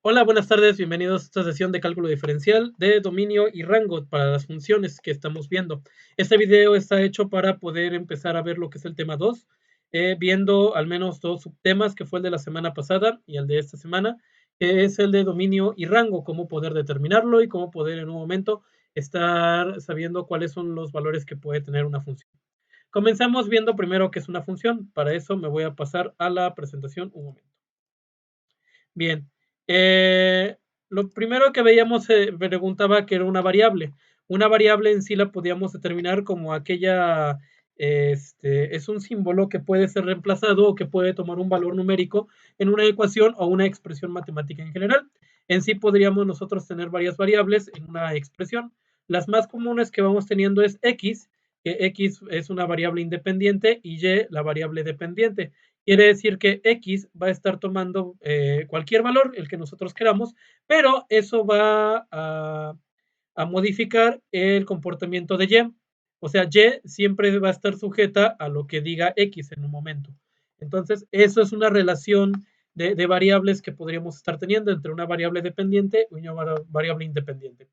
Hola, buenas tardes, bienvenidos a esta sesión de cálculo diferencial de dominio y rango para las funciones que estamos viendo. Este video está hecho para poder empezar a ver lo que es el tema 2, viendo al menos dos subtemas, que fue el de la semana pasada y el de esta semana, que es el de dominio y rango, cómo poder determinarlo y cómo poder en un momento estar sabiendo cuáles son los valores que puede tener una función. Comenzamos viendo primero qué es una función. Para eso me voy a pasar a la presentación un momento. Bien, lo primero que veíamos, preguntaba que era una variable. Una variable en sí la podíamos determinar como aquella, es un símbolo que puede ser reemplazado o que puede tomar un valor numérico en una ecuación o una expresión matemática en general. En sí podríamos nosotros tener varias variables en una expresión. Las más comunes que vamos teniendo es x, que x es una variable independiente y y la variable dependiente. Quiere decir que X va a estar tomando cualquier valor, el que nosotros queramos, pero eso va a modificar el comportamiento de Y. O sea, Y siempre va a estar sujeta a lo que diga X en un momento. Entonces, eso es una relación de variables que podríamos estar teniendo entre una variable dependiente y una variable independiente.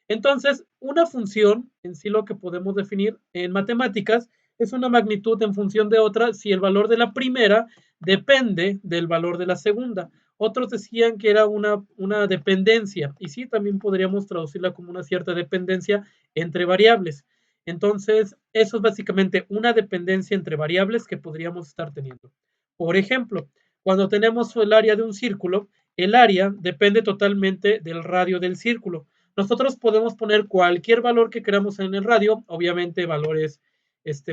Entonces, una función en sí lo que podemos definir en matemáticas es una magnitud en función de otra si el valor de la primera depende del valor de la segunda. Otros decían que era una dependencia y sí, también podríamos traducirla como una cierta dependencia entre variables. Entonces, eso es básicamente una dependencia entre variables que podríamos estar teniendo. Por ejemplo, cuando tenemos el área de un círculo, el área depende totalmente del radio del círculo. Nosotros podemos poner cualquier valor que queramos en el radio, obviamente valores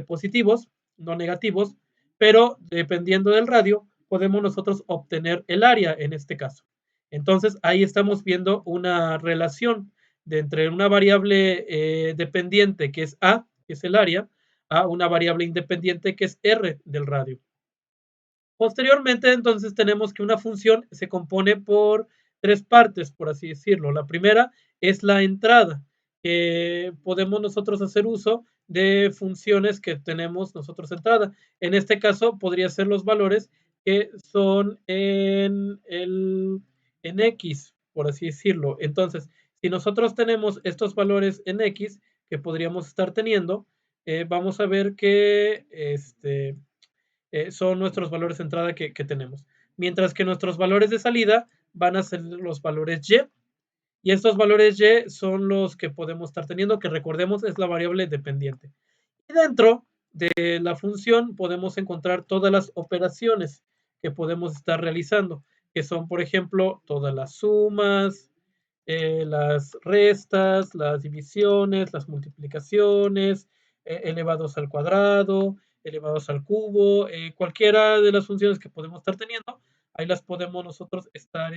positivos, no negativos, pero dependiendo del radio, podemos nosotros obtener el área en este caso. Entonces, ahí estamos viendo una relación de entre una variable dependiente que es A, que es el área, a una variable independiente que es R del radio. Posteriormente, entonces, tenemos que una función se compone por tres partes, por así decirlo. La primera es la entrada. Podemos nosotros hacer uso de funciones que tenemos nosotros entrada. En este caso, podría ser los valores que son en X, por así decirlo. Entonces, si nosotros tenemos estos valores en X que podríamos estar teniendo, vamos a ver que son nuestros valores de entrada que tenemos. Mientras que nuestros valores de salida van a ser los valores Y. Y estos valores Y son los que podemos estar teniendo, que recordemos es la variable dependiente. Y dentro de la función podemos encontrar todas las operaciones que podemos estar realizando, que son, por ejemplo, todas las sumas, las restas, las divisiones, las multiplicaciones, elevados al cuadrado, elevados al cubo, cualquiera de las funciones que podemos estar teniendo, ahí las podemos nosotros estar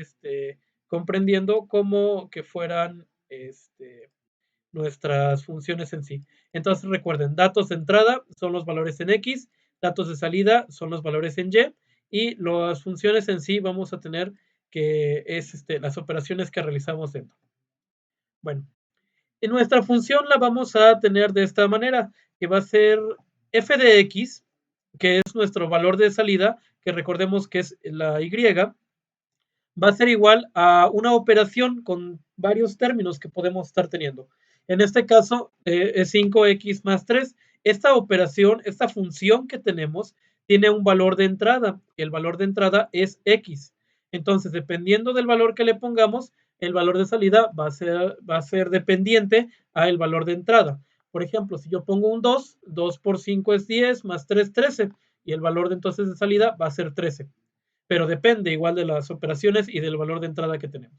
comprendiendo como que fueran nuestras funciones en sí. Entonces recuerden, datos de entrada son los valores en X, datos de salida son los valores en Y las funciones en sí vamos a tener que es las operaciones que realizamos dentro. Bueno, en nuestra función la vamos a tener de esta manera, que va a ser f de x, que es nuestro valor de salida, que recordemos que es la y, va a ser igual a una operación con varios términos que podemos estar teniendo. En este caso, es 5x más 3. Esta operación, esta función que tenemos, tiene un valor de entrada. El valor de entrada es x. Entonces, dependiendo del valor que le pongamos, el valor de salida va a ser dependiente al valor de entrada. Por ejemplo, si yo pongo un 2, 2 por 5 es 10, más 3, 13. Y el valor de entonces de salida va a ser 13, pero depende igual de las operaciones y del valor de entrada que tenemos.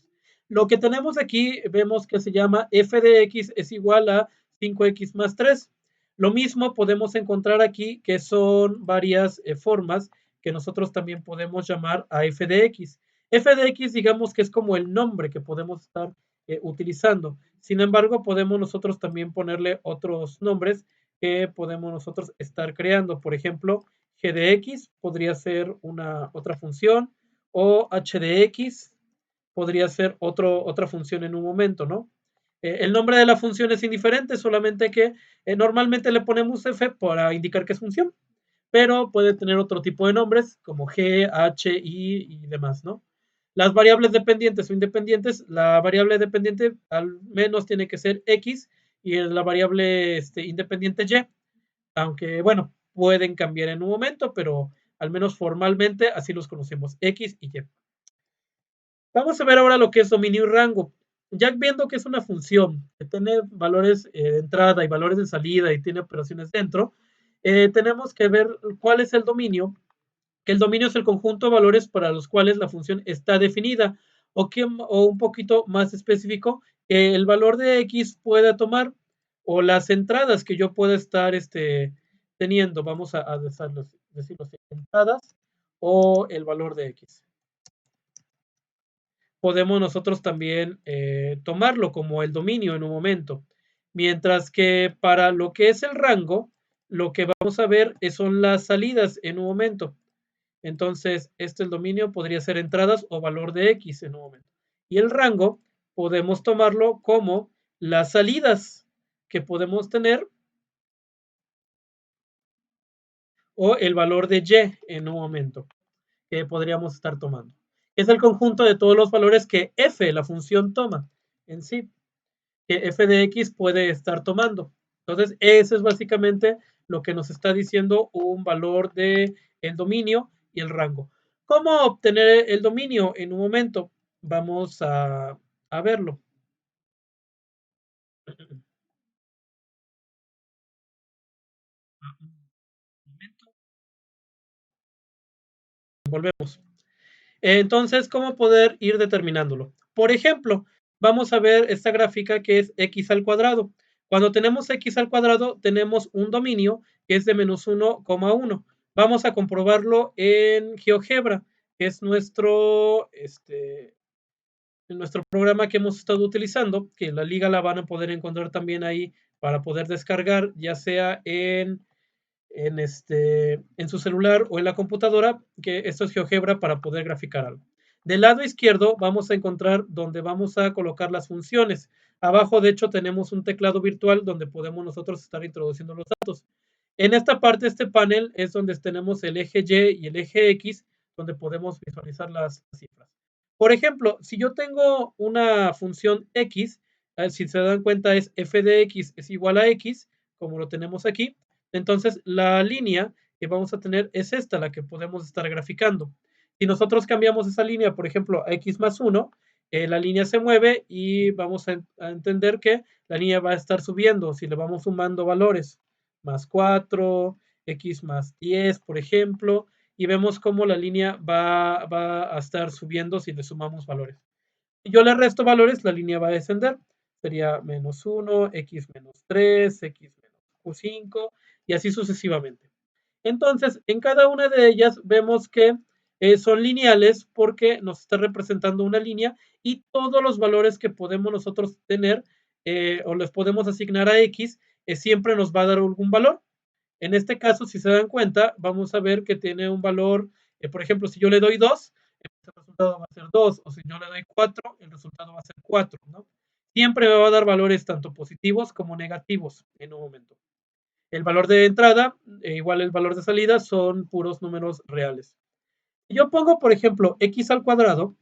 Lo que tenemos aquí vemos que se llama f de x es igual a 5x más 3. Lo mismo podemos encontrar aquí que son varias formas que nosotros también podemos llamar a f de x. F de x digamos que es como el nombre que podemos estar utilizando. Sin embargo, podemos nosotros también ponerle otros nombres que podemos nosotros estar creando. Por ejemplo, g de x podría ser otra función, o h de x podría ser otra función en un momento, ¿no? El nombre de la función es indiferente, solamente que normalmente le ponemos f para indicar que es función, pero puede tener otro tipo de nombres como g, h, y demás, ¿no? Las variables dependientes o independientes, la variable dependiente al menos tiene que ser X y la variable independiente Y, aunque bueno, pueden cambiar en un momento, pero al menos formalmente así los conocemos, X y Y. Vamos a ver ahora lo que es dominio y rango. Ya viendo que es una función que tiene valores de entrada y valores de salida y tiene operaciones dentro, tenemos que ver cuál es el dominio, que el dominio es el conjunto de valores para los cuales la función está definida, o un poquito más específico, que el valor de X pueda tomar, o las entradas que yo pueda estar teniendo, vamos a decirlo así, entradas o el valor de X. Podemos nosotros también tomarlo como el dominio en un momento. Mientras que para lo que es el rango, lo que vamos a ver son las salidas en un momento. Entonces, el dominio podría ser entradas o valor de X en un momento. Y el rango podemos tomarlo como las salidas que podemos tener o el valor de Y en un momento que podríamos estar tomando. Es el conjunto de todos los valores que f, la función, toma en sí, que f de x puede estar tomando. Entonces, eso es básicamente lo que nos está diciendo un valor de el dominio y el rango. ¿Cómo obtener el dominio en un momento? Vamos a verlo. Volvemos. Entonces, ¿cómo poder ir determinándolo? Por ejemplo, vamos a ver esta gráfica que es x al cuadrado. Cuando tenemos x al cuadrado, tenemos un dominio que es de menos 1,1. Vamos a comprobarlo en GeoGebra, que es nuestro programa que hemos estado utilizando, que la liga la van a poder encontrar también ahí para poder descargar, ya sea en su celular o en la computadora, que esto es GeoGebra para poder graficar algo. Del lado izquierdo vamos a encontrar donde vamos a colocar las funciones. Abajo, de hecho, tenemos un teclado virtual donde podemos nosotros estar introduciendo los datos. En esta parte, este panel es donde tenemos el eje Y y el eje X, donde podemos visualizar las cifras. Por ejemplo, si yo tengo una función X, si se dan cuenta es f de X es igual a X, como lo tenemos aquí, entonces la línea que vamos a tener es esta, la que podemos estar graficando. Si nosotros cambiamos esa línea, por ejemplo, a X más 1, la línea se mueve y vamos a entender que la línea va a estar subiendo si le vamos sumando valores más 4, X más 10, por ejemplo, y vemos cómo la línea va a estar subiendo si le sumamos valores. Si yo le resto valores, la línea va a descender. Sería menos 1, X menos 3, X menos 5, y así sucesivamente. Entonces, en cada una de ellas vemos que son lineales porque nos está representando una línea y todos los valores que podemos nosotros tener o les podemos asignar a X siempre nos va a dar algún valor. En este caso, si se dan cuenta, vamos a ver que tiene un valor, por ejemplo, si yo le doy 2, el resultado va a ser 2, o si yo le doy 4, el resultado va a ser 4, ¿no? Siempre me va a dar valores tanto positivos como negativos en un momento. El valor de entrada, igual el valor de salida, son puros números reales. Si yo pongo, por ejemplo, x al cuadrado,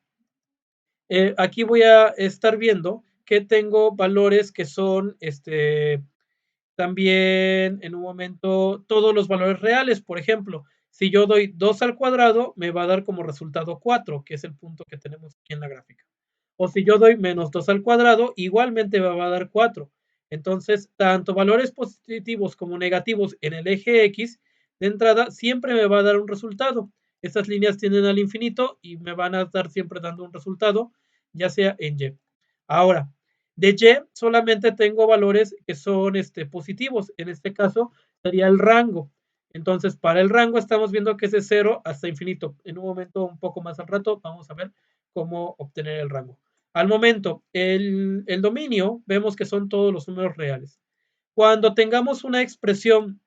aquí voy a estar viendo que tengo valores que son también en un momento todos los valores reales. Por ejemplo, si yo doy 2 al cuadrado, me va a dar como resultado 4, que es el punto que tenemos aquí en la gráfica. O si yo doy menos 2 al cuadrado, igualmente me va a dar 4. Entonces, tanto valores positivos como negativos en el eje X de entrada siempre me va a dar un resultado. Estas líneas tienden al infinito y me van a estar siempre dando un resultado, ya sea en Y. Ahora, de Y solamente tengo valores que son positivos. En este caso sería el rango. Entonces, para el rango estamos viendo que es de 0 hasta infinito. En un momento un poco más al rato vamos a ver cómo obtener el rango. Al momento, el dominio, vemos que son todos los números reales. Cuando tengamos una expresión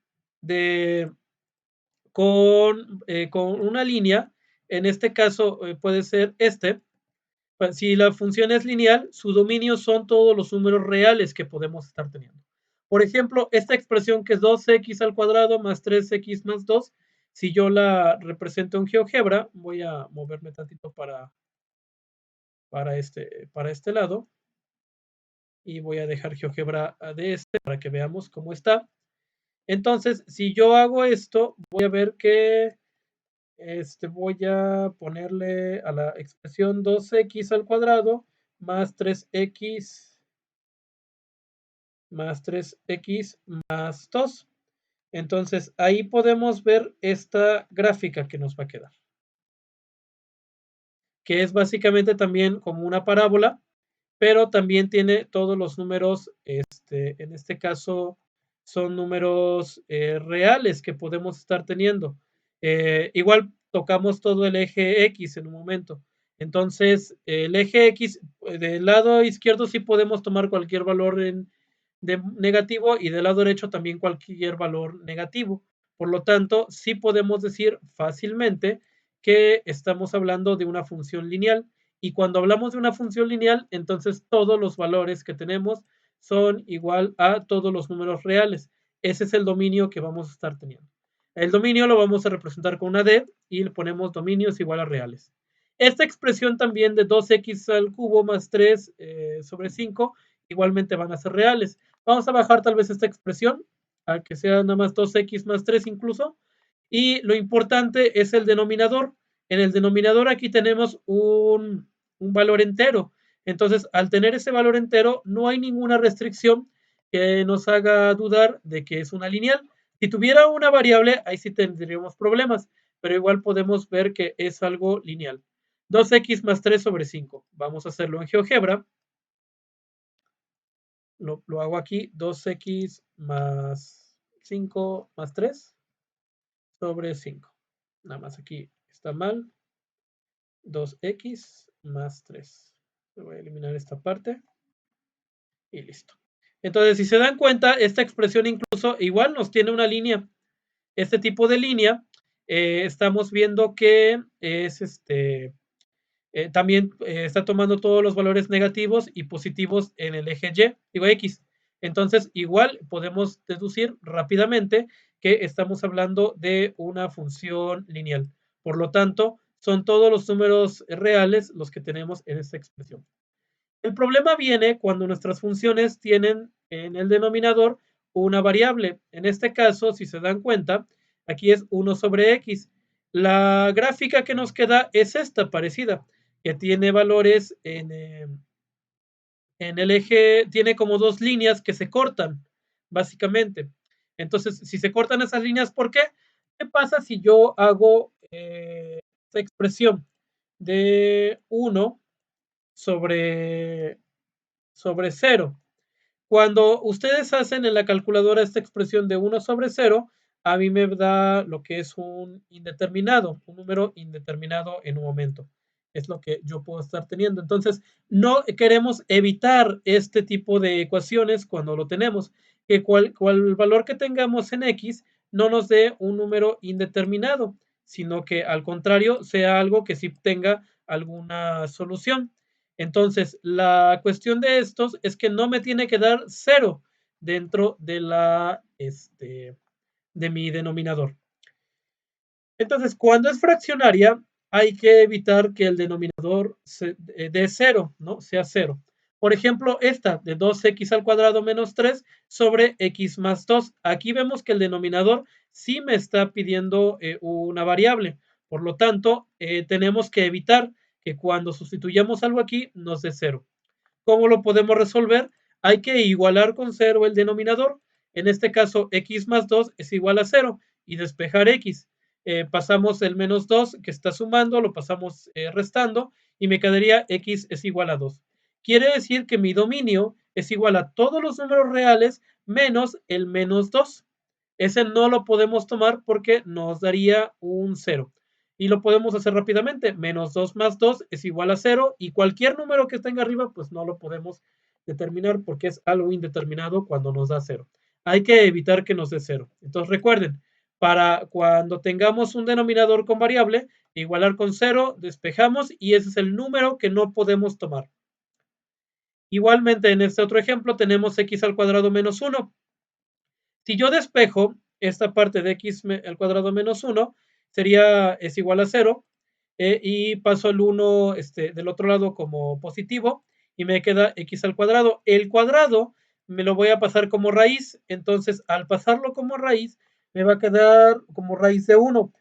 con una línea, en este caso puede ser si la función es lineal, su dominio son todos los números reales que podemos estar teniendo. Por ejemplo, esta expresión que es 2x al cuadrado más 3x más 2, si yo la represento en GeoGebra, voy a moverme tantito para para este lado. Y voy a dejar GeoGebra de este para que veamos cómo está. Entonces, si yo hago esto, voy a ver que voy a ponerle a la expresión 2x al cuadrado más 3x más 3x más 2. Entonces, ahí podemos ver esta gráfica que nos va a quedar, que es básicamente también como una parábola, pero también tiene todos los números, en este caso son números reales que podemos estar teniendo. Igual tocamos todo el eje X en un momento. Entonces, el eje X, del lado izquierdo sí podemos tomar cualquier valor de negativo y del lado derecho también cualquier valor negativo. Por lo tanto, sí podemos decir fácilmente que estamos hablando de una función lineal. Y cuando hablamos de una función lineal, entonces todos los valores que tenemos son igual a todos los números reales. Ese es el dominio que vamos a estar teniendo. El dominio lo vamos a representar con una D y le ponemos dominios igual a reales. Esta expresión también de 2x al cubo más 3 sobre 5 igualmente van a ser reales. Vamos a bajar tal vez esta expresión a que sea nada más 2x más 3 incluso. Y lo importante es el denominador. En el denominador aquí tenemos un valor entero. Entonces, al tener ese valor entero, no hay ninguna restricción que nos haga dudar de que es una lineal. Si tuviera una variable, ahí sí tendríamos problemas, pero igual podemos ver que es algo lineal. 2x más 3 sobre 5. Vamos a hacerlo en GeoGebra. Lo hago aquí, 2x más 5 más 3 sobre 5. Nada más aquí está mal. 2x más 3. Voy a eliminar esta parte y listo. Entonces, si se dan cuenta, esta expresión incluso igual nos tiene una línea. Este tipo de línea, estamos viendo que es también está tomando todos los valores negativos y positivos en el eje Y, digo X. Entonces, igual podemos deducir rápidamente que estamos hablando de una función lineal. Por lo tanto, son todos los números reales los que tenemos en esta expresión. El problema viene cuando nuestras funciones tienen en el denominador una variable. En este caso, si se dan cuenta, aquí es 1 sobre x. La gráfica que nos queda es esta, parecida, que tiene valores en el eje, tiene como dos líneas que se cortan, básicamente. Entonces, si se cortan esas líneas, ¿por qué? ¿Qué pasa si yo hago esta expresión de 1 sobre 0? Cuando ustedes hacen en la calculadora esta expresión de 1 sobre 0, a mí me da lo que es un indeterminado, un número indeterminado en un momento. Es lo que yo puedo estar teniendo. Entonces, no queremos evitar este tipo de ecuaciones cuando lo tenemos, que cual valor que tengamos en x no nos dé un número indeterminado, sino que al contrario sea algo que sí tenga alguna solución. Entonces, la cuestión de estos es que no me tiene que dar 0 dentro de de mi denominador. Entonces, cuando es fraccionaria, hay que evitar que el denominador dé 0, ¿no? Sea 0. Por ejemplo, esta de 2x al cuadrado menos 3 sobre x más 2. Aquí vemos que el denominador sí me está pidiendo una variable. Por lo tanto, tenemos que evitar que cuando sustituyamos algo aquí nos dé 0. ¿Cómo lo podemos resolver? Hay que igualar con 0 el denominador. En este caso, x más 2 es igual a 0 y despejar x. Pasamos el menos 2 que está sumando, lo pasamos restando y me quedaría x es igual a 2. Quiere decir que mi dominio es igual a todos los números reales menos el menos 2. Ese no lo podemos tomar porque nos daría un 0. Y lo podemos hacer rápidamente. Menos 2 más 2 es igual a 0 y cualquier número que tenga arriba, pues no lo podemos determinar porque es algo indeterminado cuando nos da 0. Hay que evitar que nos dé 0. Entonces recuerden, para cuando tengamos un denominador con variable, igualar con 0, despejamos y ese es el número que no podemos tomar. Igualmente, en este otro ejemplo tenemos x al cuadrado menos 1. Si yo despejo esta parte de x al cuadrado menos 1, es igual a 0. y paso el 1 del otro lado como positivo y me queda x al cuadrado. El cuadrado me lo voy a pasar como raíz, entonces al pasarlo como raíz me va a quedar como raíz de 1.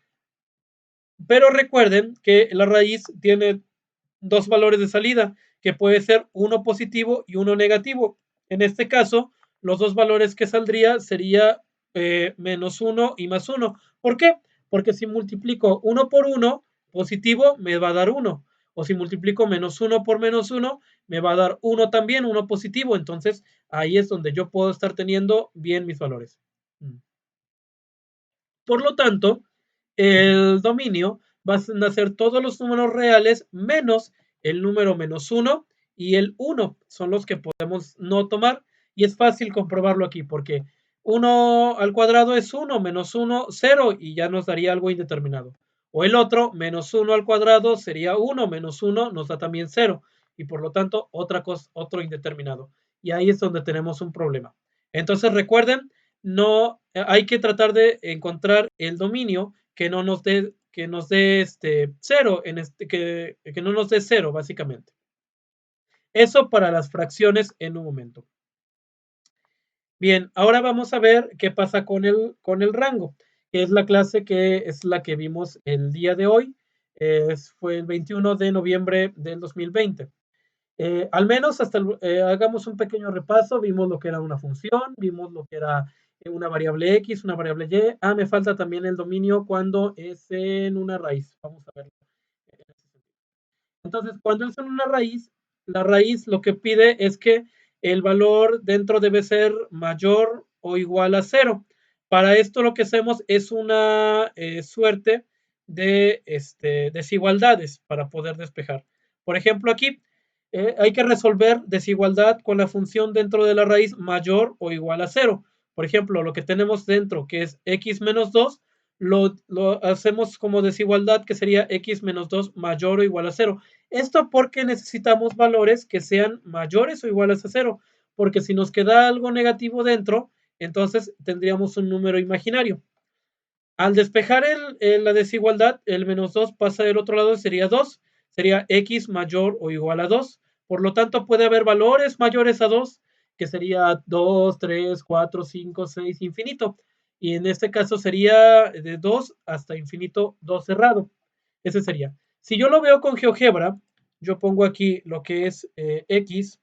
Pero recuerden que la raíz tiene dos valores de salida, que puede ser uno positivo y uno negativo. En este caso, los dos valores que saldría sería menos 1 y más 1. ¿Por qué? Porque si multiplico 1 por 1, positivo, me va a dar 1. O si multiplico menos 1 por menos 1, me va a dar 1 también, 1 positivo. Entonces, ahí es donde yo puedo estar teniendo bien mis valores. Por lo tanto, el dominio va a ser todos los números reales menos el número menos 1 y el 1 son los que podemos no tomar y es fácil comprobarlo aquí porque 1 al cuadrado es 1, menos 1, 0 y ya nos daría algo indeterminado. O el otro, menos 1 al cuadrado sería 1, menos 1 nos da también 0 y por lo tanto otra cosa, otro indeterminado. Y ahí es donde tenemos un problema. Entonces recuerden, no hay que tratar de encontrar el dominio que nos dé cero que no nos dé cero básicamente. Eso para las fracciones en un momento. Bien, ahora vamos a ver qué pasa con el rango, que es la clase que es la que vimos el día de hoy. Fue el 21 de noviembre del 2020. Al menos hagamos un pequeño repaso, vimos lo que era una función, vimos lo que era una variable X, una variable Y. Me falta también el dominio cuando es en una raíz. Vamos a verlo. Entonces, cuando es en una raíz, la raíz lo que pide es que el valor dentro debe ser mayor o igual a 0. Para esto lo que hacemos es una suerte de desigualdades para poder despejar. Por ejemplo, aquí hay que resolver desigualdad con la función dentro de la raíz mayor o igual a 0. Por ejemplo, lo que tenemos dentro, que es x menos 2, lo hacemos como desigualdad, que sería x menos 2 mayor o igual a 0. Esto porque necesitamos valores que sean mayores o iguales a 0, porque si nos queda algo negativo dentro, entonces tendríamos un número imaginario. Al despejar la desigualdad, el menos 2 pasa del otro lado, sería 2, sería x mayor o igual a 2. Por lo tanto, puede haber valores mayores a 2, que sería 2, 3, 4, 5, 6, infinito. Y en este caso sería de 2 hasta infinito 2 cerrado. Ese sería. Si yo lo veo con GeoGebra, yo pongo aquí lo que es x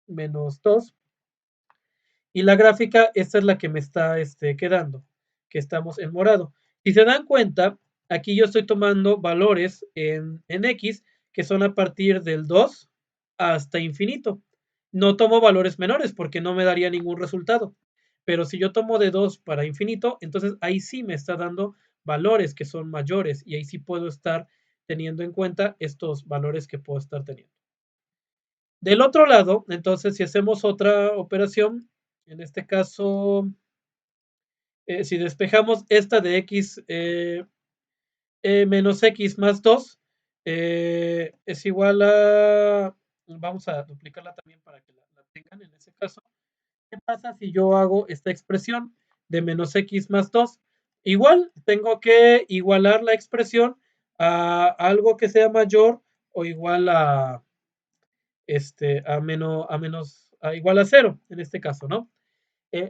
menos 2 y la gráfica, esta es la que me está quedando, que estamos en morado. Si se dan cuenta, aquí yo estoy tomando valores en X que son a partir del 2 hasta infinito. No tomo valores menores porque no me daría ningún resultado. Pero si yo tomo de 2 para infinito, entonces ahí sí me está dando valores que son mayores y ahí sí puedo estar teniendo en cuenta estos valores que puedo estar teniendo. Del otro lado, entonces, si hacemos otra operación, en este caso, si despejamos esta de x menos x más 2, es igual a, vamos a duplicarla también para que la tengan en ese caso. ¿Qué pasa si yo hago esta expresión de menos x más 2? Igual, tengo que igualar la expresión a algo que sea mayor o igual a igual a 0, en este caso, ¿no?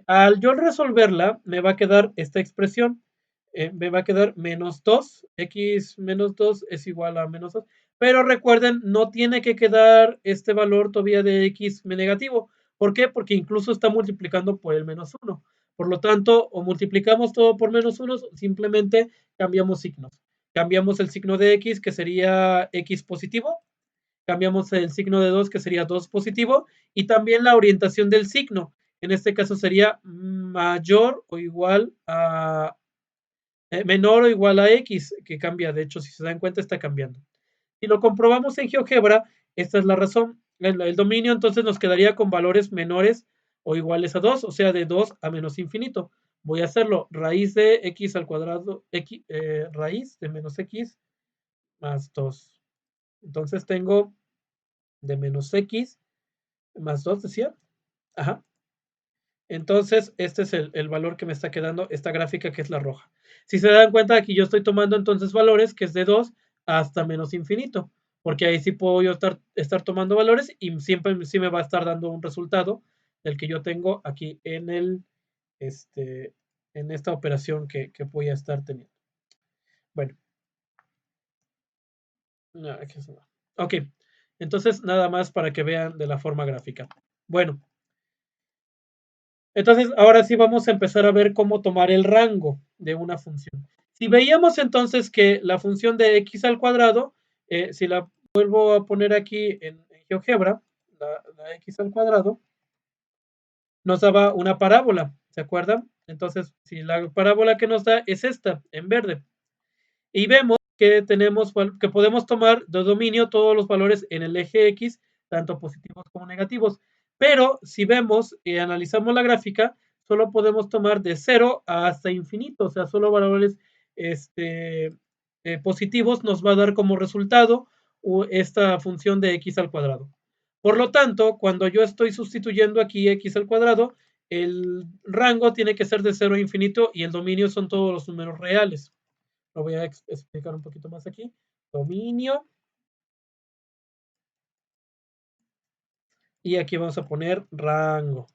Al yo resolverla, me va a quedar esta expresión. Me va a quedar menos 2, x menos 2 es igual a menos 2. Pero recuerden, no tiene que quedar este valor todavía de x negativo. ¿Por qué? Porque incluso está multiplicando por el menos 1. Por lo tanto, o multiplicamos todo por menos 1, simplemente cambiamos signos. Cambiamos el signo de x, que sería x positivo, cambiamos el signo de 2, que sería 2 positivo, y también la orientación del signo. En este caso sería mayor o igual a, menor o igual a x, que cambia, de hecho, si se dan cuenta, está cambiando. Si lo comprobamos en GeoGebra, esta es la razón. El dominio entonces nos quedaría con valores menores o iguales a 2, o sea, de 2 a menos infinito. Voy a hacerlo, raíz de x al cuadrado, raíz de menos x más 2. Entonces tengo de menos x más 2, decía. Ajá. Entonces, este es el valor que me está quedando, esta gráfica que es la roja. Si se dan cuenta, aquí yo estoy tomando entonces valores que es de 2 hasta menos infinito, porque ahí sí puedo yo estar tomando valores y siempre sí me va a estar dando un resultado del que yo tengo aquí este, en esta operación que voy a estar teniendo. Bueno, no, aquí está. Ok, entonces nada más para que vean de la forma gráfica. Bueno, entonces ahora sí vamos a empezar a ver cómo tomar el rango de una función. Si veíamos entonces que la función de x al cuadrado, si la vuelvo a poner aquí en GeoGebra, la x al cuadrado, nos daba una parábola, ¿se acuerdan? Entonces, si la parábola que nos da es esta, en verde, y vemos que que podemos tomar de dominio todos los valores en el eje X, tanto positivos como negativos. Pero si vemos y analizamos la gráfica, solo podemos tomar de 0 hasta infinito, o sea, solo valores positivos nos va a dar como resultado esta función de x al cuadrado. Por lo tanto, cuando yo estoy sustituyendo aquí x al cuadrado, el rango tiene que ser de 0 a infinito y el dominio son todos los números reales. Lo voy a explicar un poquito más aquí. Dominio. Y aquí vamos a poner rango.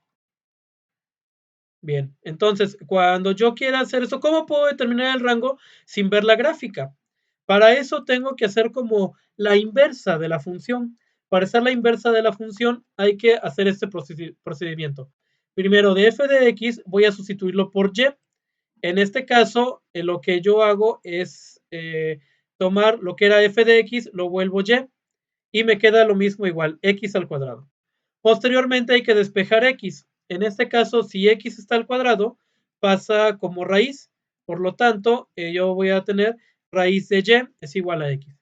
Bien, entonces, cuando yo quiera hacer eso, ¿cómo puedo determinar el rango sin ver la gráfica? Para eso tengo que hacer como la inversa de la función. Para hacer la inversa de la función hay que hacer este procedimiento. Primero, de f de x voy a sustituirlo por y. En este caso, lo que yo hago es tomar lo que era f de x, lo vuelvo y me queda lo mismo igual, x al cuadrado. Posteriormente hay que despejar x. En este caso, si x está al cuadrado, pasa como raíz. Por lo tanto, yo voy a tener raíz de y es igual a x.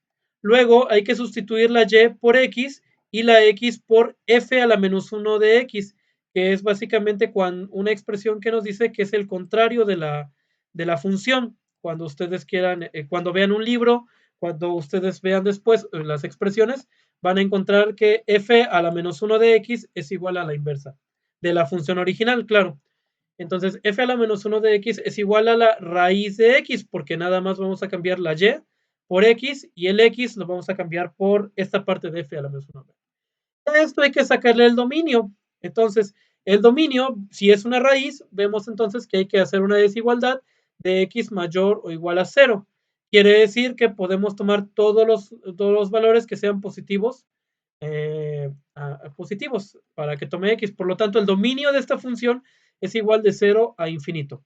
Luego hay que sustituir la y por x y la x por f a la menos 1 de x, que es básicamente una expresión que nos dice que es el contrario de la función. Cuando ustedes quieran, cuando vean un libro, cuando ustedes vean después las expresiones, van a encontrar que f a la menos 1 de x es igual a la inversa de la función original, claro. Entonces, f a la menos 1 de x es igual a la raíz de x, porque nada más vamos a cambiar la y por x y el x lo vamos a cambiar por esta parte de f a la menos 1. A esto hay que sacarle el dominio. Entonces, el dominio, si es una raíz, vemos entonces que hay que hacer una desigualdad de x mayor o igual a 0. Quiere decir que podemos tomar todos los valores que sean positivos positivos para que tome x. Por lo tanto, el dominio de esta función es igual de 0 a infinito.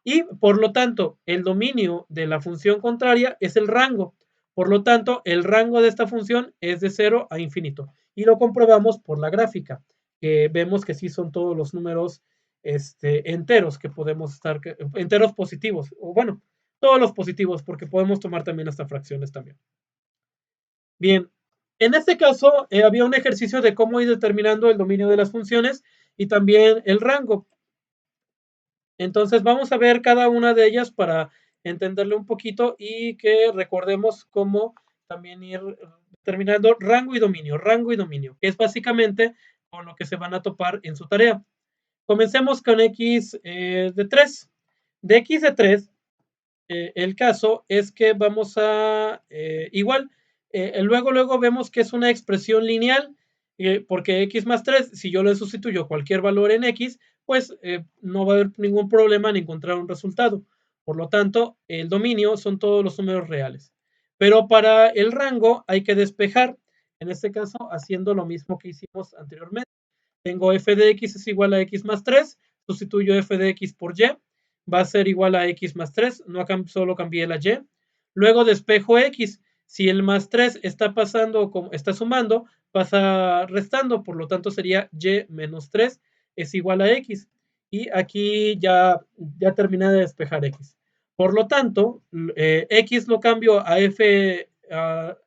Y por lo tanto, el dominio de la función contraria es el rango. Por lo tanto, el rango de esta función es de 0 a infinito. Y lo comprobamos por la gráfica, que vemos que sí son todos los números enteros que podemos estar, enteros positivos, o bueno, todos los positivos, porque podemos tomar también hasta fracciones también. Bien, en este caso había un ejercicio de cómo ir determinando el dominio de las funciones y también el rango. Entonces vamos a ver cada una de ellas para entenderle un poquito y que recordemos cómo también ir determinando rango y dominio, que es básicamente con lo que se van a topar en su tarea. Comencemos con x de 3. De x de 3, el caso es que vamos a igual, luego vemos que es una expresión lineal, porque x más 3, si yo le sustituyo cualquier valor en x, pues no va a haber ningún problema en encontrar un resultado. Por lo tanto, el dominio son todos los números reales. Pero para el rango hay que despejar, en este caso haciendo lo mismo que hicimos anteriormente. Tengo f de x es igual a x más 3, sustituyo f de x por y, va a ser igual a x más 3, no solo cambié la y. Luego despejo x, si el más 3 está pasando, está sumando, pasa restando, por lo tanto sería y menos 3 es igual a x. Y aquí ya terminé de despejar x. Por lo tanto, x lo cambio a f a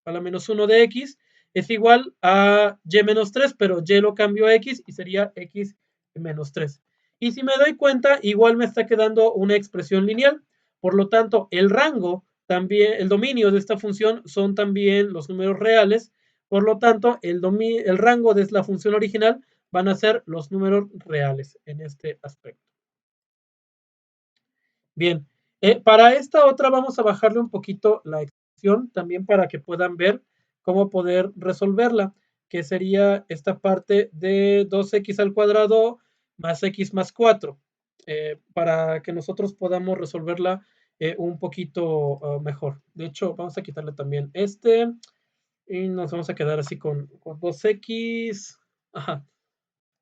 la menos 1 de x, es igual a y menos 3, pero y lo cambio a x y sería x menos 3. Y si me doy cuenta, igual me está quedando una expresión lineal. Por lo tanto, el rango, también, el dominio de esta función son también los números reales. Por lo tanto, el rango de la función original van a ser los números reales en este aspecto. Bien, para esta otra vamos a bajarle un poquito la expresión también para que puedan ver cómo poder resolverla, que sería esta parte de 2x al cuadrado más x más 4, para que nosotros podamos resolverla un poquito mejor. De hecho, vamos a quitarle también este y nos vamos a quedar así con 2x, ajá,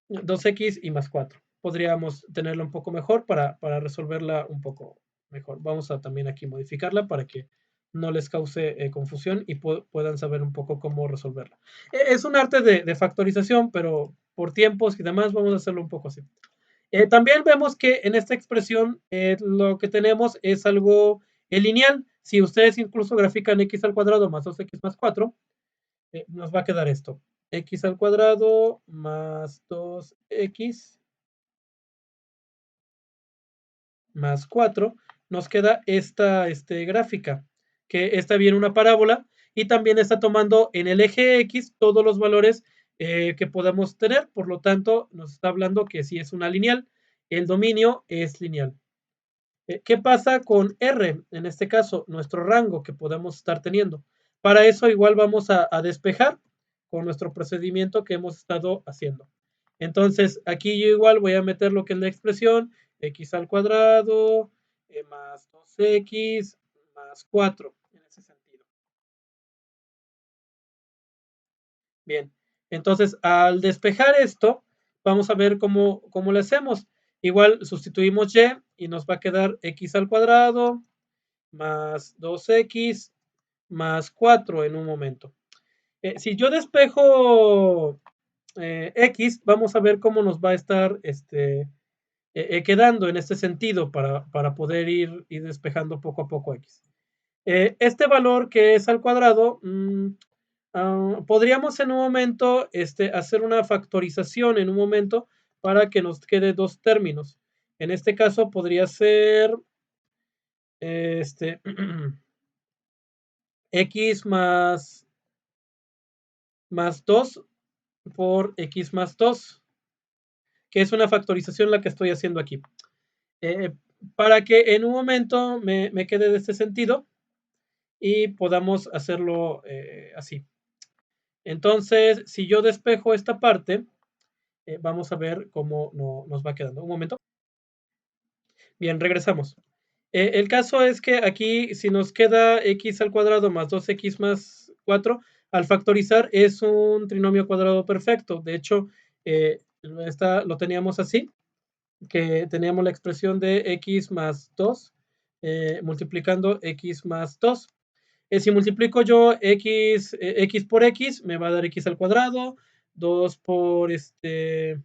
2x y más 4. Podríamos tenerla un poco mejor para resolverla un poco mejor. Vamos a también aquí modificarla para que no les cause confusión y puedan saber un poco cómo resolverla. Es un arte de factorización, pero por tiempos y demás vamos a hacerlo un poco así. También vemos que en esta expresión lo que tenemos es algo lineal. Si ustedes incluso grafican x al cuadrado más 2x más 4, nos va a quedar esto. X al cuadrado más 2x más 4. Nos queda esta gráfica, que esta viene una parábola y también está tomando en el eje X todos los valores que podamos tener. Por lo tanto, nos está hablando que si es una lineal, el dominio es lineal. ¿Qué pasa con R? En este caso, nuestro rango que podemos estar teniendo. Para eso igual vamos a despejar con nuestro procedimiento que hemos estado haciendo. Entonces, aquí yo igual voy a meter lo que es la expresión x al cuadrado más 2x más 4 en ese sentido. Bien, entonces al despejar esto, vamos a ver cómo lo hacemos. Igual sustituimos y nos va a quedar x al cuadrado más 2x más 4 en un momento. Si yo despejo x, vamos a ver cómo nos va a estar quedando en este sentido para poder ir despejando poco a poco x. Este valor que es al cuadrado, podríamos en un momento hacer una factorización en un momento para que nos quede dos términos. En este caso podría ser x más 2 por x más 2, que es una factorización la que estoy haciendo aquí. Para que en un momento me quede de este sentido y podamos hacerlo así. Entonces, si yo despejo esta parte, vamos a ver cómo nos va quedando. Un momento. Bien, regresamos. El caso es que aquí, si nos queda x al cuadrado más 2x más 4, al factorizar es un trinomio cuadrado perfecto. De hecho, lo teníamos así, que teníamos la expresión de x más 2 multiplicando x más 2. Si multiplico yo x por x, me va a dar x al cuadrado, 2 por un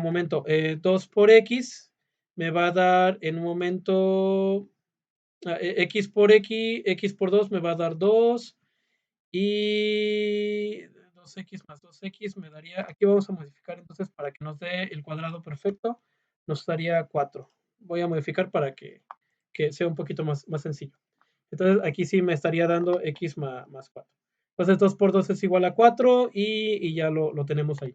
momento, 2 por x me va a dar en un momento x por x, x por 2 me va a dar 2 y 2x más 2x me daría, aquí vamos a modificar entonces para que nos dé el cuadrado perfecto, nos daría 4. Voy a modificar para que sea un poquito más sencillo. Entonces aquí sí me estaría dando x más 4. Entonces 2 por 2 es igual a 4 y ya lo tenemos ahí.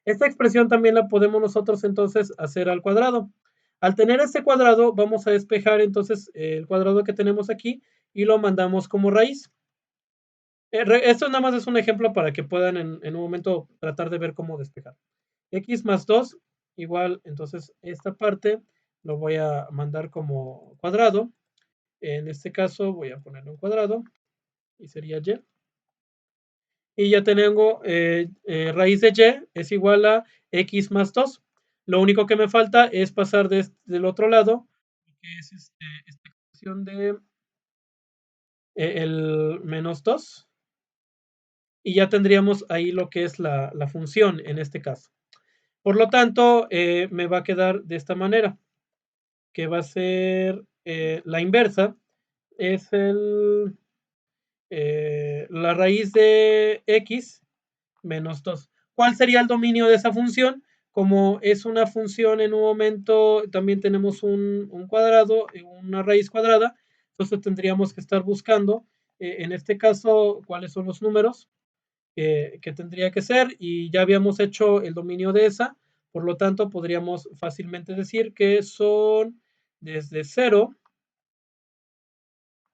Esta expresión también la podemos nosotros entonces hacer al cuadrado. Al tener este cuadrado vamos a despejar entonces el cuadrado que tenemos aquí y lo mandamos como raíz. Esto nada más es un ejemplo para que puedan en un momento tratar de ver cómo despejar. X más 2 igual, entonces esta parte lo voy a mandar como cuadrado. En este caso voy a ponerle un cuadrado y sería y. Y ya tengo raíz de y es igual a x más 2. Lo único que me falta es pasar del otro lado, que es esta expresión de el menos 2. Y ya tendríamos ahí lo que es la función en este caso. Por lo tanto, me va a quedar de esta manera, que va a ser la inversa, es la raíz de x menos 2. ¿Cuál sería el dominio de esa función? Como es una función en un momento, también tenemos un cuadrado, una raíz cuadrada, entonces tendríamos que estar buscando, en este caso, cuáles son los números que tendría que ser, y ya habíamos hecho el dominio de esa, por lo tanto podríamos fácilmente decir que son desde 0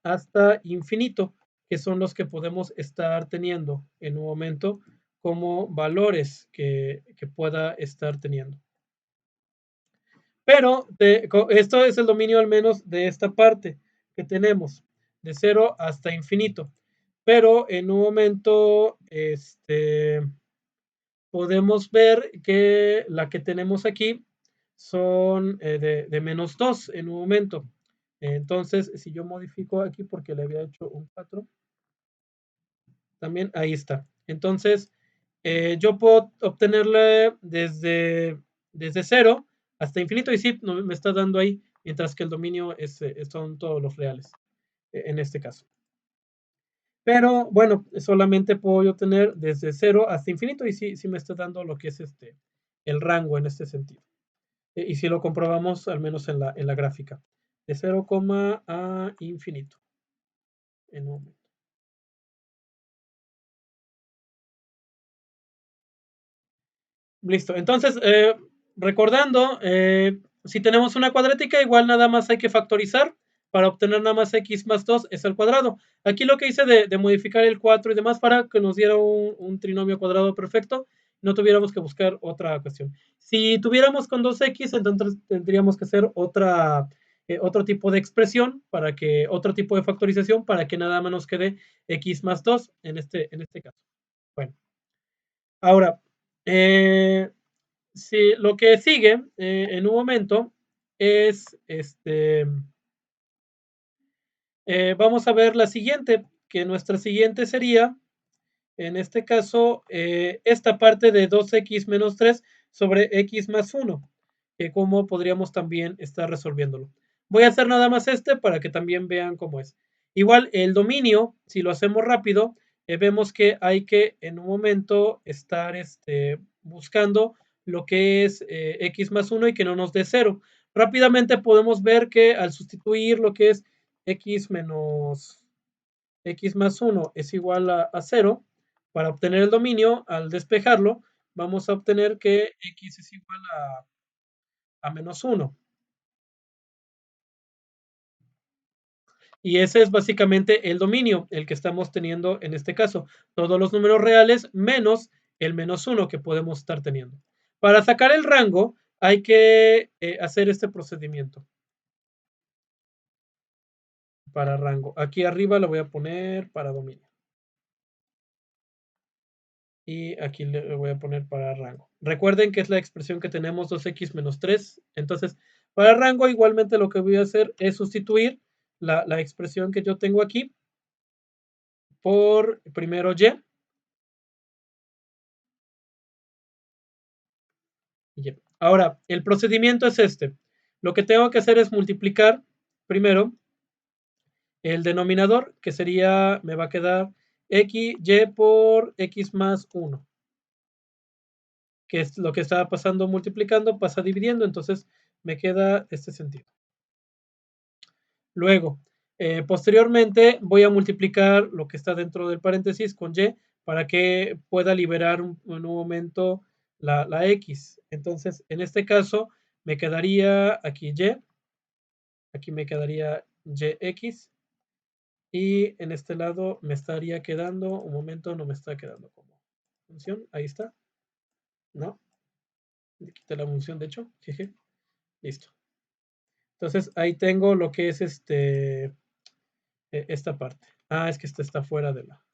hasta infinito, que son los que podemos estar teniendo en un momento como valores que pueda estar teniendo. Pero esto es el dominio al menos de esta parte que tenemos, de 0 hasta infinito. Pero en un momento, podemos ver que la que tenemos aquí son de menos 2 en un momento. Entonces, si yo modifico aquí porque le había hecho un 4, también ahí está. Entonces, yo puedo obtenerle desde 0 hasta infinito y sí, me está dando ahí, mientras que el dominio son todos los reales, en este caso. Pero bueno, solamente puedo yo tener desde 0 hasta infinito y sí me está dando lo que es el rango en este sentido. Y si lo comprobamos, al menos en la gráfica, de 0, a infinito. En un momento. Listo. Entonces, recordando, si tenemos una cuadrática, igual nada más hay que factorizar para obtener nada más x más 2 es al cuadrado. Aquí lo que hice de modificar el 4 y demás para que nos diera un trinomio cuadrado perfecto, no tuviéramos que buscar otra cuestión. Si tuviéramos con 2x, entonces tendríamos que hacer otro tipo de expresión, otro tipo de factorización para que nada más nos quede x más 2 en este caso. Bueno, ahora, si lo que sigue en un momento es vamos a ver la siguiente, que nuestra siguiente sería, en este caso, esta parte de 2x menos 3 sobre x más 1, que cómo podríamos también estar resolviéndolo. Voy a hacer nada más para que también vean cómo es. Igual el dominio, si lo hacemos rápido, vemos que hay que en un momento estar buscando lo que es x más 1 y que no nos dé 0. Rápidamente podemos ver que al sustituir lo que es x menos x más 1 es igual a 0, para obtener el dominio, al despejarlo, vamos a obtener que x es igual a menos 1. Y ese es básicamente el dominio, el que estamos teniendo en este caso. Todos los números reales menos el menos 1 que podemos estar teniendo. Para sacar el rango hay que hacer este procedimiento. Para rango. Aquí arriba lo voy a poner para dominio. Y aquí le voy a poner para rango. Recuerden que es la expresión que tenemos 2x menos 3. Entonces, para rango igualmente lo que voy a hacer es sustituir la expresión que yo tengo aquí por primero y. Ahora, el procedimiento es este. Lo que tengo que hacer es multiplicar primero el denominador, que sería, me va a quedar y por x más 1, que es lo que estaba pasando multiplicando, pasa dividiendo, entonces me queda este sentido. Luego, posteriormente voy a multiplicar lo que está dentro del paréntesis con y para que pueda liberar en un momento la x. Entonces, en este caso, me quedaría aquí me quedaría yx, y en este lado me estaría quedando, un momento, no me está quedando como función, ahí está, ¿no? Le quité la función, de hecho, jeje, listo. Entonces, ahí tengo lo que es esta parte. Ah, es que esta está fuera de la.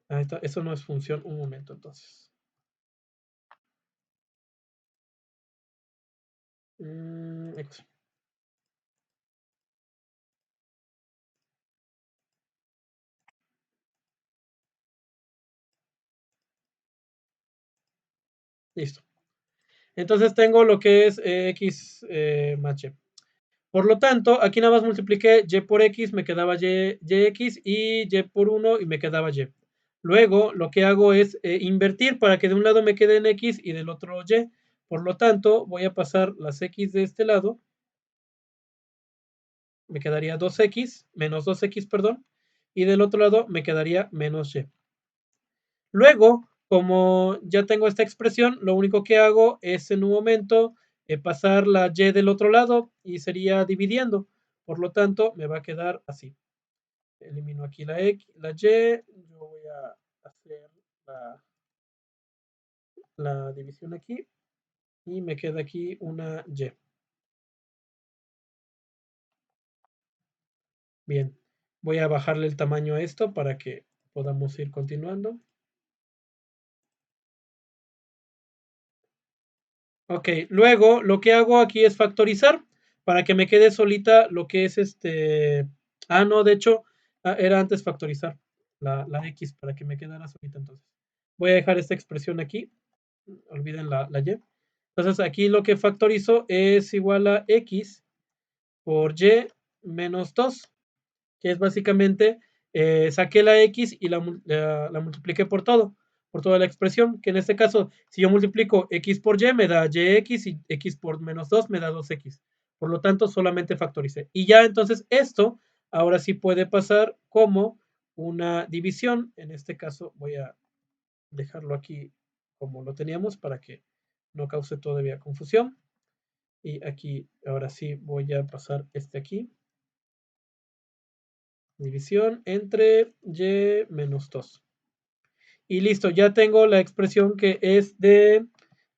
Ah, eso no es función, un momento entonces. Listo. Entonces tengo lo que es x más y. Por lo tanto, aquí nada más multipliqué y por x, me quedaba yx, y y por 1 y me quedaba y. Luego lo que hago es invertir para que de un lado me queden x y del otro y. Por lo tanto, voy a pasar las x de este lado, me quedaría 2x, menos 2x, perdón, y del otro lado me quedaría menos y. Luego, como ya tengo esta expresión, lo único que hago es en un momento pasar la y del otro lado y sería dividiendo. Por lo tanto, me va a quedar así. Elimino aquí la X, la Y. Yo voy a hacer la división aquí. Y me queda aquí una Y. Bien. Voy a bajarle el tamaño a esto para que podamos ir continuando. Ok, luego lo que hago aquí es factorizar para que me quede solita lo que es este. Ah, no, de hecho, era antes factorizar la X para que me quedara solita entonces. Voy a dejar esta expresión aquí. Olviden la Y. Entonces aquí lo que factorizo es igual a X por Y menos 2, que es básicamente, saqué la X y la multipliqué por toda la expresión, que en este caso, si yo multiplico X por Y, me da YX y X por menos 2 me da 2X. Por lo tanto, solamente factoricé. Y ya entonces esto ahora sí puede pasar como una división. En este caso voy a dejarlo aquí como lo teníamos para que no cause todavía confusión. Y aquí, ahora sí, voy a pasar este aquí. División entre y menos 2. Y listo, ya tengo la expresión que es de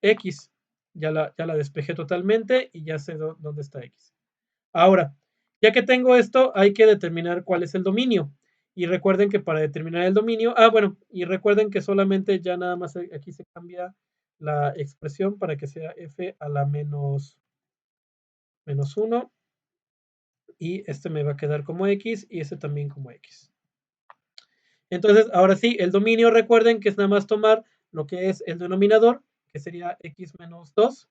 x. Ya la despejé totalmente y ya sé dónde está x. Ahora, ya que tengo esto, hay que determinar cuál es el dominio. Y recuerden que para determinar el dominio, bueno, y recuerden que solamente ya nada más aquí se cambia la expresión para que sea f a la menos 1 y este me va a quedar como x y este también como x. Entonces, ahora sí, el dominio, recuerden que es nada más tomar lo que es el denominador, que sería x menos 2,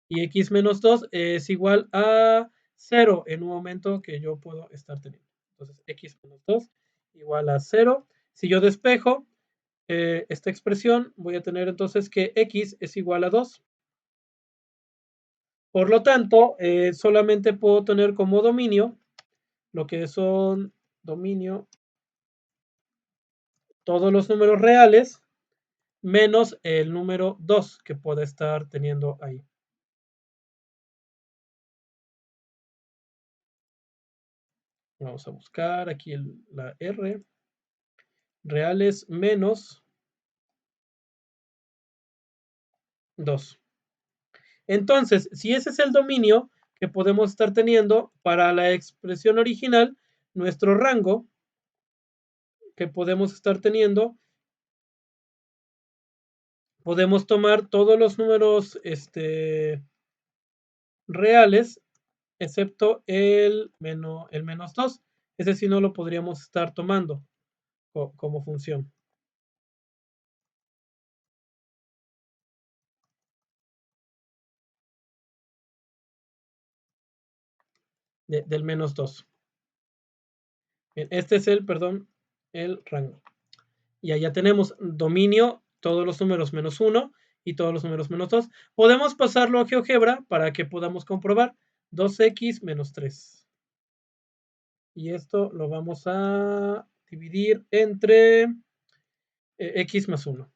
y x menos 2 es igual a 0 en un momento que yo puedo estar teniendo. Entonces, x menos 2 igual a 0. Si yo despejo esta expresión, voy a tener entonces que x es igual a 2. Por lo tanto, solamente puedo tener como dominio lo que son dominio todos los números reales menos el número 2 que pueda estar teniendo ahí. Vamos a buscar aquí la R. Reales menos 2. Entonces, si ese es el dominio que podemos estar teniendo para la expresión original, nuestro rango que podemos estar teniendo, podemos tomar todos los números reales, excepto el menos 2. Ese sí no lo podríamos estar tomando como función. Del menos 2. Bien, este es el rango. Y allá tenemos dominio, todos los números menos 1 y todos los números menos 2. Podemos pasarlo a GeoGebra para que podamos comprobar 2x menos 3. Y esto lo vamos a dividir entre x más 1.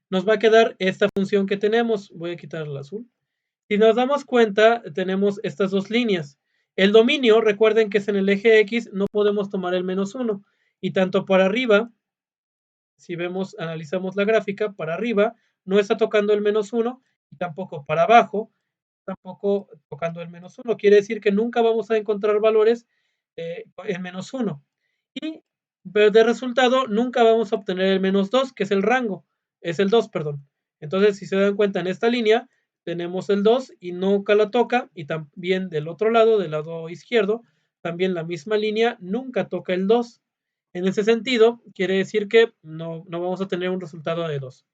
Nos va a quedar esta función que tenemos. Voy a quitar el azul. Si nos damos cuenta, tenemos estas dos líneas. El dominio, recuerden que es en el eje X, no podemos tomar el menos 1. Y tanto para arriba, si vemos, analizamos la gráfica, para arriba no está tocando el menos 1 y tampoco para abajo, tampoco tocando el menos 1. Quiere decir que nunca vamos a encontrar valores en menos 1. Y de resultado, nunca vamos a obtener el menos 2, que es el rango. Es el 2, perdón. Entonces, si se dan cuenta en esta línea, tenemos el 2 y nunca la toca. Y también del otro lado, del lado izquierdo, también la misma línea nunca toca el 2. En ese sentido, quiere decir que no vamos a tener un resultado de 2.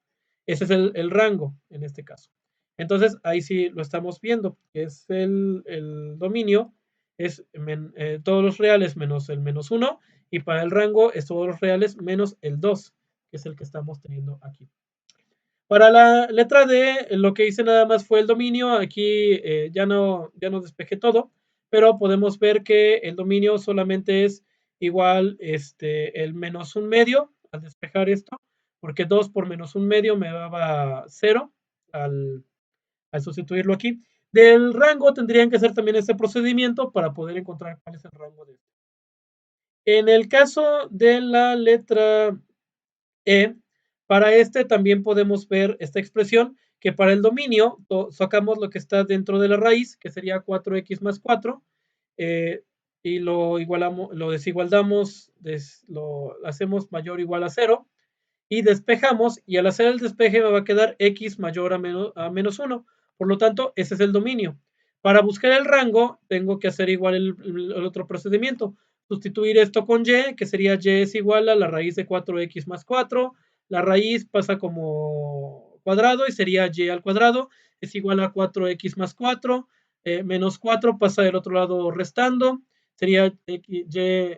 Ese es el rango en este caso. Entonces, ahí sí lo estamos viendo, que es el dominio, es todos los reales menos el menos 1, y para el rango es todos los reales menos el 2, que es el que estamos teniendo aquí. Para la letra D, lo que hice nada más fue el dominio. Aquí ya no despejé todo, pero podemos ver que el dominio solamente es igual el menos un medio al despejar esto, porque 2 por menos un medio me daba 0 al sustituirlo aquí. Del rango tendrían que hacer también este procedimiento para poder encontrar cuál es el rango de. En el caso de la letra E, para este también podemos ver esta expresión que para el dominio sacamos lo que está dentro de la raíz, que sería 4x más 4, eh, y lo igualamos, lo desigualdamos, lo hacemos mayor o igual a 0 y despejamos, y al hacer el despeje me va a quedar x mayor a menos 1. Por lo tanto, ese es el dominio. Para buscar el rango, tengo que hacer igual el otro procedimiento. Sustituir esto con y, que sería y es igual a la raíz de 4x más 4. La raíz pasa como cuadrado y sería y al cuadrado es igual a 4x más 4. Menos 4 pasa del otro lado restando. Sería y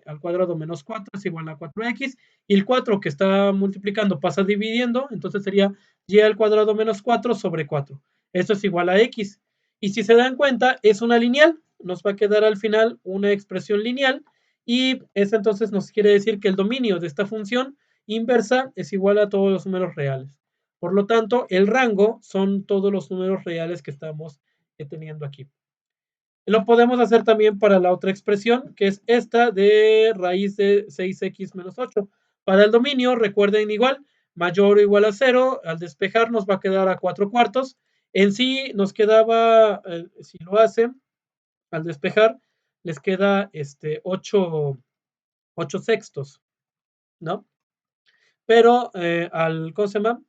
al cuadrado menos 4 es igual a 4x y el 4 que está multiplicando pasa dividiendo, entonces sería y al cuadrado menos 4 sobre 4. Esto es igual a x. Y si se dan cuenta, es una lineal. Nos va a quedar al final una expresión lineal y eso entonces nos quiere decir que el dominio de esta función inversa es igual a todos los números reales. Por lo tanto, el rango son todos los números reales que estamos teniendo aquí. Lo podemos hacer también para la otra expresión, que es esta de raíz de 6x menos 8. Para el dominio, recuerden igual, mayor o igual a 0, al despejar nos va a quedar a 4 cuartos. En sí nos quedaba, si lo hacen, al despejar, les queda 8 sextos, ¿no? Pero ¿cómo se llama?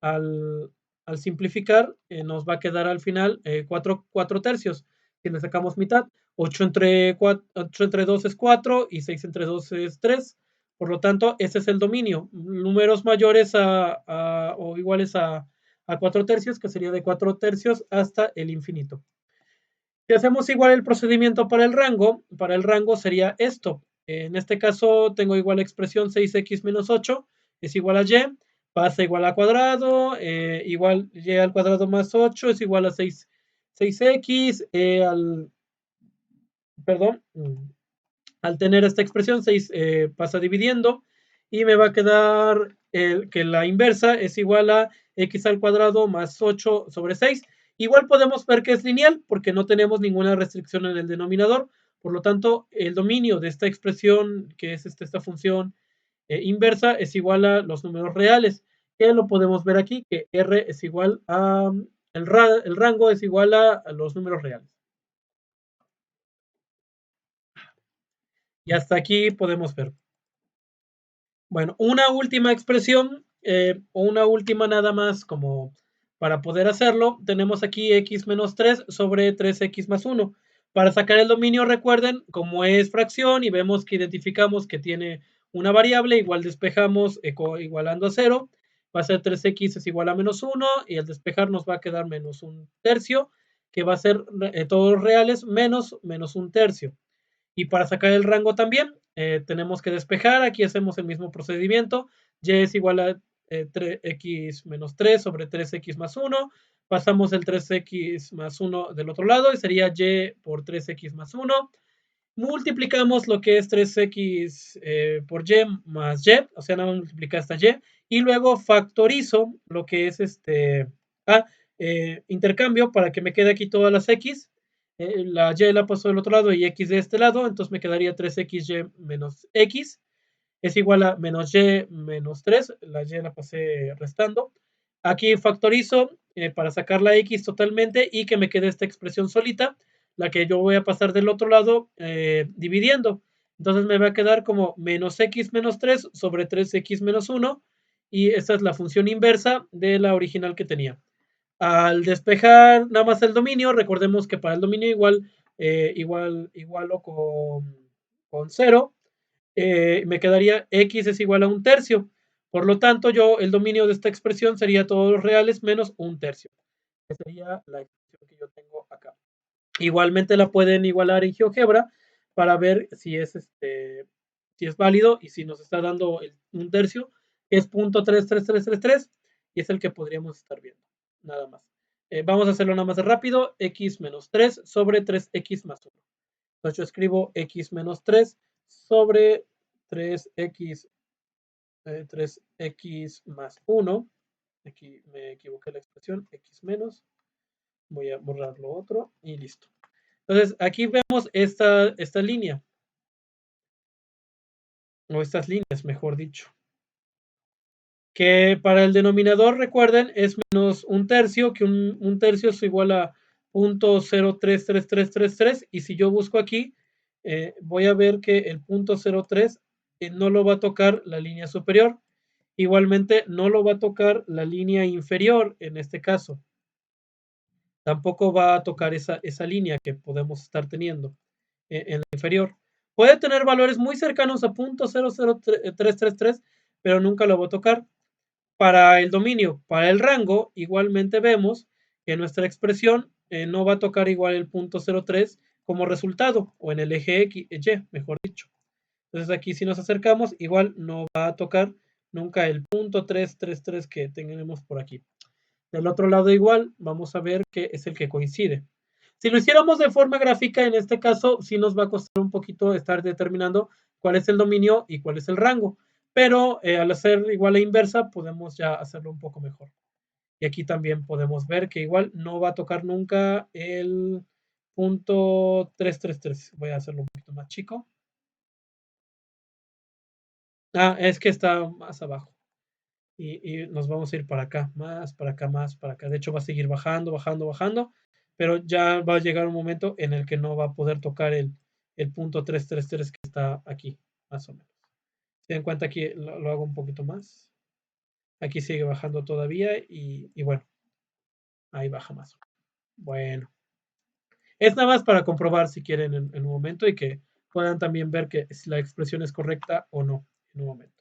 Al, al simplificar, nos va a quedar al final 4 tercios. Si le sacamos mitad, 8 entre 2 es 4 y 6 entre 2 es 3. Por lo tanto, ese es el dominio. Números mayores o iguales a 4 tercios, que sería de 4 tercios hasta el infinito. Si hacemos igual el procedimiento para el rango sería esto. En este caso tengo igual la expresión 6x menos 8 es igual a y, pasa igual a cuadrado, igual y al cuadrado más 8 es igual a 6x, perdón, al tener esta expresión 6 pasa dividiendo y me va a quedar que la inversa es igual a x al cuadrado más 8 sobre 6. Igual podemos ver que es lineal porque no tenemos ninguna restricción en el denominador. Por lo tanto, el dominio de esta expresión, que es esta función inversa, es igual a los números reales. Que lo podemos ver aquí, que R es igual a, el rango es igual a los números reales. Y hasta aquí podemos ver. Bueno, una última expresión o una última nada más como para poder hacerlo, tenemos aquí x menos 3 sobre 3x más 1. Para sacar el dominio, recuerden, como es fracción y vemos que identificamos que tiene una variable, igual despejamos igualando a 0, va a ser 3x es igual a menos 1 y al despejar nos va a quedar menos un tercio, que va a ser todos reales menos un tercio. Y para sacar el rango también, tenemos que despejar. Aquí hacemos el mismo procedimiento. Y es igual a 3x menos 3 sobre 3x más 1. Pasamos el 3x más 1 del otro lado y sería y por 3x más 1. Multiplicamos lo que es 3x por y más y, o sea, nada más multiplicar esta y. Y luego factorizo lo que es intercambio para que me quede aquí todas las x. La y la paso del otro lado y x de este lado, entonces me quedaría 3xy menos x es igual a menos y menos 3, la y la pasé restando. Aquí factorizo para sacar la x totalmente y que me quede esta expresión solita, la que yo voy a pasar del otro lado dividiendo. Entonces me va a quedar como menos x menos 3 sobre 3x menos 1 y esta es la función inversa de la original que tenía. Al despejar nada más el dominio, recordemos que para el dominio igualo con 0, me quedaría x es igual a un tercio. Por lo tanto, el dominio de esta expresión sería todos los reales menos un tercio. Esa sería la expresión que yo tengo acá. Igualmente la pueden igualar en GeoGebra para ver si es válido y si nos está dando un tercio, es 0.33333 y es el que podríamos estar viendo. Nada más. Vamos a hacerlo nada más rápido. X menos 3 sobre 3x más 1. Entonces yo escribo x menos 3 sobre 3x, 3x más 1. Aquí me equivoqué la expresión, x menos. Voy a borrar lo otro y listo. Entonces, aquí vemos esta línea, o estas líneas, mejor dicho, que para el denominador, recuerden, es menos un tercio, que un tercio es igual a 0.033333, y si yo busco aquí, voy a ver que el punto 03 no lo va a tocar la línea superior, igualmente no lo va a tocar la línea inferior en este caso, tampoco va a tocar esa línea que podemos estar teniendo en la inferior. Puede tener valores muy cercanos a 0.00333, pero nunca lo va a tocar. Para el dominio, para el rango, igualmente vemos que nuestra expresión no va a tocar igual el punto 03 como resultado, o en el eje X, Y, mejor dicho. Entonces aquí si nos acercamos, igual no va a tocar nunca el punto 333 que tenemos por aquí. Del otro lado igual, vamos a ver que es el que coincide. Si lo hiciéramos de forma gráfica, en este caso sí nos va a costar un poquito estar determinando cuál es el dominio y cuál es el rango, pero al hacer igual la inversa podemos ya hacerlo un poco mejor. Y aquí también podemos ver que igual no va a tocar nunca el punto 333. Voy a hacerlo un poquito más chico. Ah, es que está más abajo. Y nos vamos a ir para acá, más para acá, más para acá. De hecho, va a seguir bajando, bajando, bajando, pero ya va a llegar un momento en el que no va a poder tocar el punto 333 que está aquí, más o menos. Se dan cuenta que lo hago un poquito más. Aquí sigue bajando todavía y bueno, ahí baja más. Bueno, es nada más para comprobar si quieren en un momento y que puedan también ver que si la expresión es correcta o no en un momento.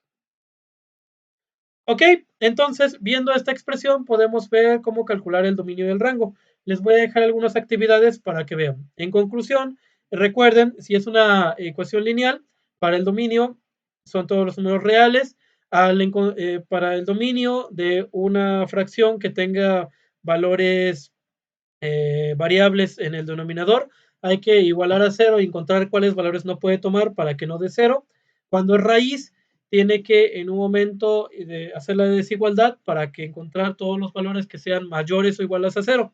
Ok, entonces, viendo esta expresión, podemos ver cómo calcular el dominio del rango. Les voy a dejar algunas actividades para que vean. En conclusión, recuerden, si es una ecuación lineal, para el dominio son todos los números reales. Para el dominio de una fracción que tenga valores variables en el denominador, hay que igualar a cero y encontrar cuáles valores no puede tomar para que no dé cero. Cuando es raíz, tiene que en un momento hacer la desigualdad para que encontrar todos los valores que sean mayores o iguales a cero.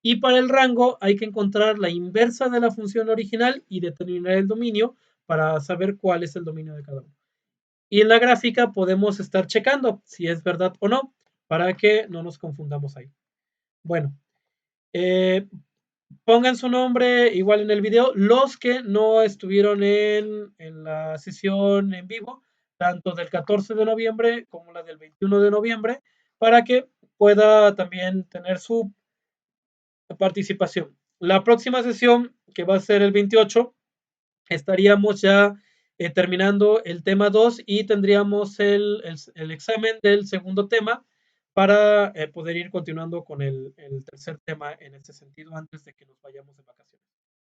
Y para el rango hay que encontrar la inversa de la función original y determinar el dominio para saber cuál es el dominio de cada uno. Y en la gráfica podemos estar checando si es verdad o no para que no nos confundamos ahí. Bueno, eh, pongan su nombre igual en el video los que no estuvieron en la sesión en vivo, tanto del 14 de noviembre como la del 21 de noviembre, para que pueda también tener su participación. La próxima sesión, que va a ser el 28, estaríamos ya terminando el tema 2 y tendríamos el examen del segundo tema para poder ir continuando con el tercer tema en este sentido antes de que nos vayamos de vacaciones.